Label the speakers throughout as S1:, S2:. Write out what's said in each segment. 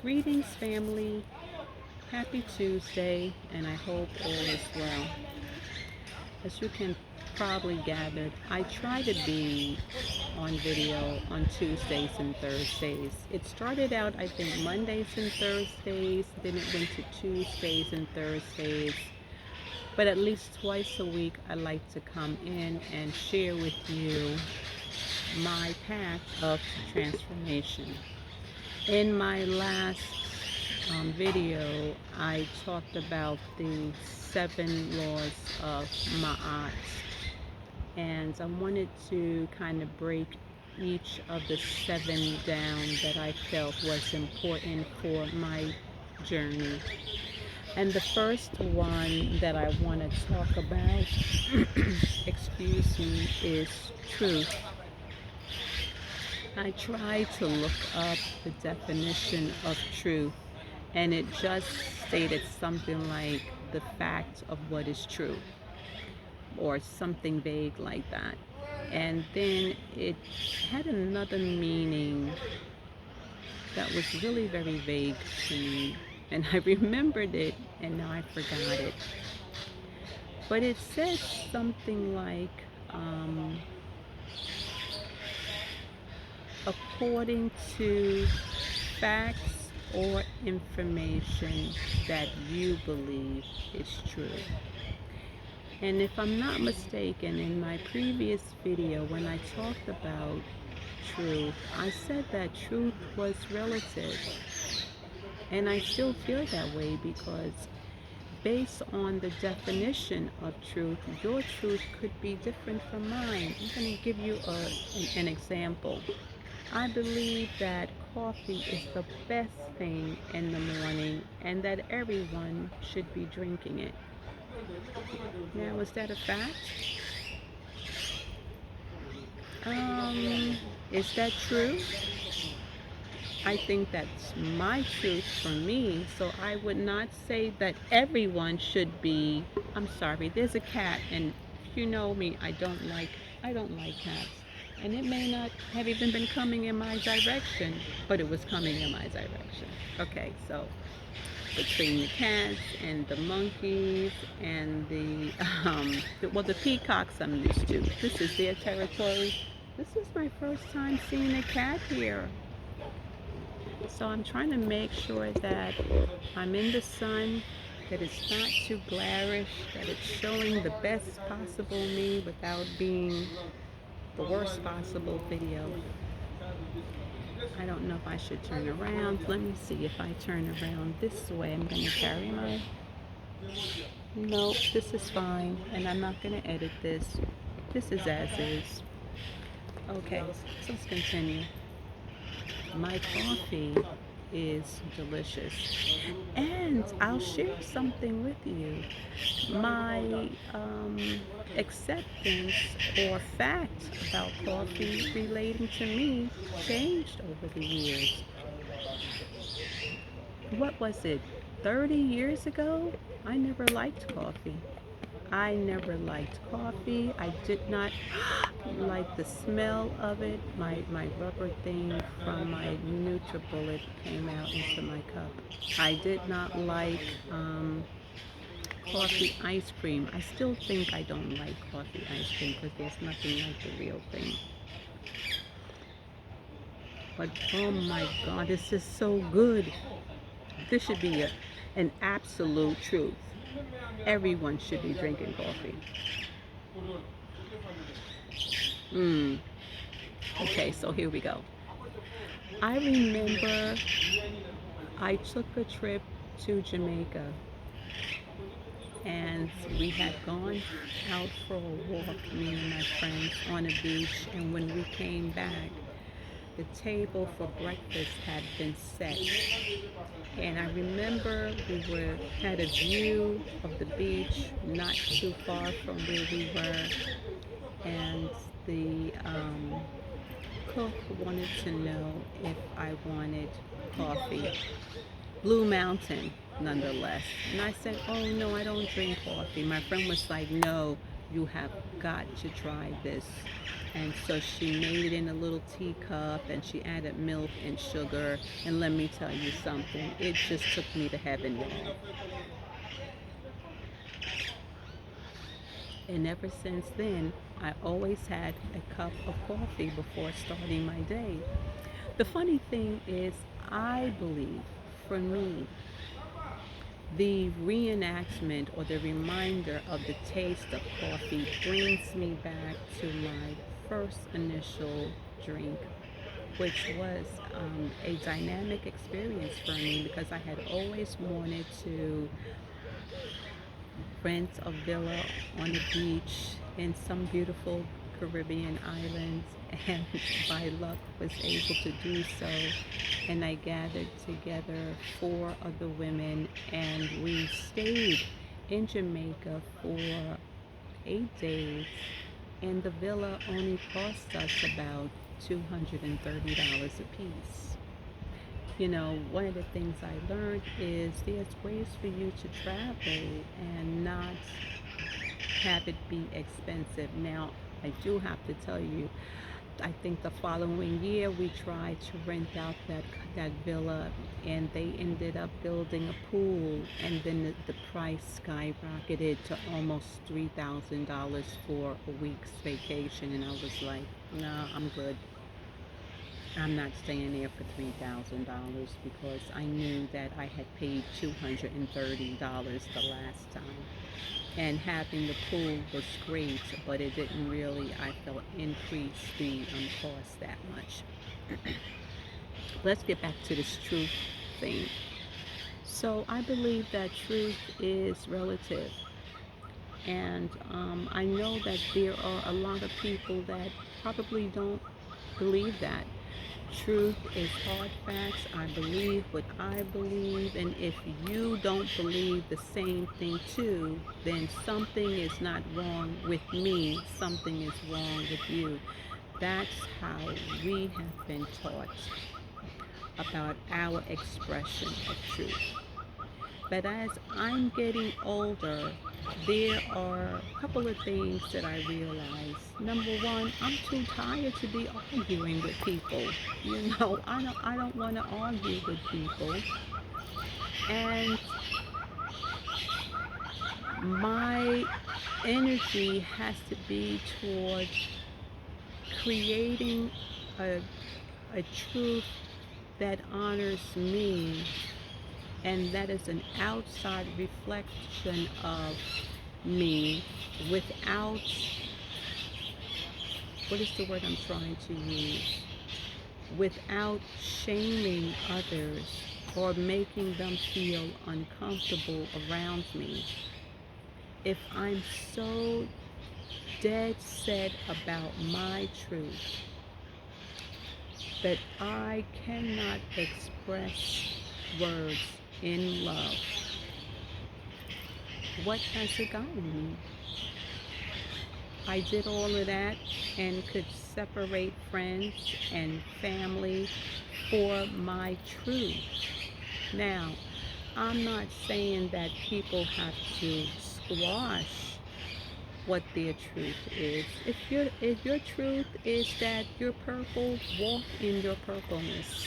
S1: Greetings, family. Happy Tuesday, and I hope all is well. As you can probably gather, I try to be on video on Tuesdays and Thursdays. It started out, I think, Mondays and Thursdays, then it went to Tuesdays and Thursdays. But at least twice a week, I like to come in and share with you my path of transformation. In my last video, I talked about the 7 laws of Ma'at, and I wanted to kind of break each of the 7 down that I felt was important for my journey. And the first one that I want to talk about, excuse me, is truth. I tried to look up the definition of truth, and it just stated something like the fact of what is true, or something vague like that. And then it had another meaning that was really very vague to me, and I remembered it, and now I forgot it. But it said something like, according to facts or information that you believe is true. And if I'm not mistaken, in my previous video when I talked about truth, I said that truth was relative. And I still feel that way because based on the definition of truth, your truth could be different from mine. I'm going to give you an example. I believe that coffee is the best thing in the morning and that everyone should be drinking it. Now, is that a fact? Is that true? I think that's my truth for me, so I would not say that everyone should be. I'm sorry, there's a cat, and if you know me, I don't like cats. And it may not have even been coming in my direction, but it was coming in my direction. Okay, so between the cats and the monkeys and the peacocks I'm used to. This is their territory. This is my first time seeing a cat here. So I'm trying to make sure that I'm in the sun, that it's not too glarish, that it's showing the best possible me without being the worst possible video. I don't know if I should turn around. Let me see if I turn around this way. I'm going to carry my... Nope, this is fine. And I'm not going to edit this. This is as is. Okay, so let's continue. My coffee is delicious. And I'll share something with you. My acceptance or fact about coffee relating to me changed over the years. What was it? 30 years ago? I never liked coffee. I never liked coffee. I did not like the smell of it. My rubber thing from my NutriBullet came out into my cup. I did not like coffee ice cream. I still think I don't like coffee ice cream because there's nothing like the real thing. But oh my God, this is so good. This should be an absolute truth. Everyone should be drinking coffee. Okay, so here we go. I remember I took a trip to Jamaica and we had gone out for a walk, me and my friends, on a beach, and when we came back, the table for breakfast had been set. And I remember we had a view of the beach not too far from where we were, and the cook wanted to know if I wanted coffee. Blue Mountain, nonetheless. And I said, oh no, I don't drink coffee. My friend was like, no, you have got to try this. And so she made it in a little teacup and she added milk and sugar. And let me tell you something, it just took me to heaven, y'all. And ever since then, I always had a cup of coffee before starting my day. The funny thing is, I believe for me, the reenactment or the reminder of the taste of coffee brings me back to my first initial drink, which was a dynamic experience for me because I had always wanted to rent a villa on the beach in some beautiful Caribbean islands, and by luck was able to do so. And I gathered together four other women and we stayed in Jamaica for 8 days, and the villa only cost us about $230 a piece. You know, one of the things I learned is there's ways for you to travel and not have it be expensive. Now, I do have to tell you, I think the following year we tried to rent out that villa, and they ended up building a pool, and then the price skyrocketed to almost $3,000 for a week's vacation, and I was like, no, I'm good. I'm not staying there for $3,000 because I knew that I had paid $230 the last time. And having the pool was great, but it didn't really, I felt, increase the cost that much. Let's get back to this truth thing. So I believe that truth is relative. And I know that there are a lot of people that probably don't believe that. Truth is hard facts. I believe what I believe, and if you don't believe the same thing too, then something is not wrong with me, something is wrong with you. That's how we have been taught about our expression of truth. But as I'm getting older, there are a couple of things that I realize. Number one, I'm too tired to be arguing with people. You know, I don't want to argue with people. And my energy has to be towards creating a, a truth that honors me, and that is an outside reflection of me without, what is the word I'm trying to use? Without shaming others or making them feel uncomfortable around me. If I'm so dead set about my truth that I cannot express words in love, what has it gotten me? I did all of that and could separate friends and family for my truth. Now, I'm not saying that people have to squash what their truth is. If your truth is that you're purple, walk in your purpleness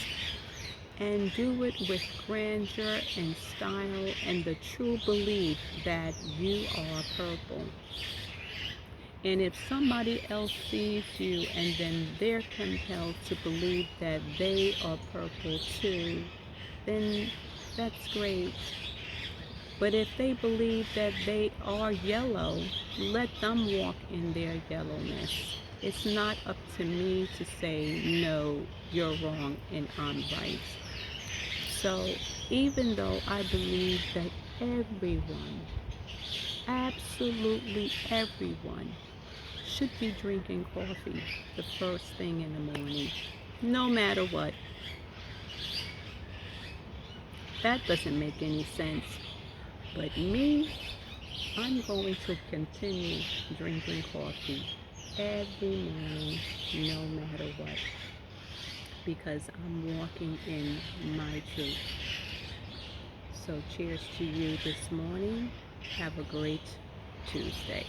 S1: and do it with grandeur and style and the true belief that you are purple. And if somebody else sees you and then they're compelled to believe that they are purple too, then that's great. But if they believe that they are yellow, let them walk in their yellowness. It's not up to me to say, no, you're wrong and I'm right. So even though I believe that everyone, absolutely everyone, should be drinking coffee the first thing in the morning, no matter what, that doesn't make any sense. But me, I'm going to continue drinking coffee every morning, no matter what, because I'm walking in my truth. So cheers to you this morning. Have a great Tuesday.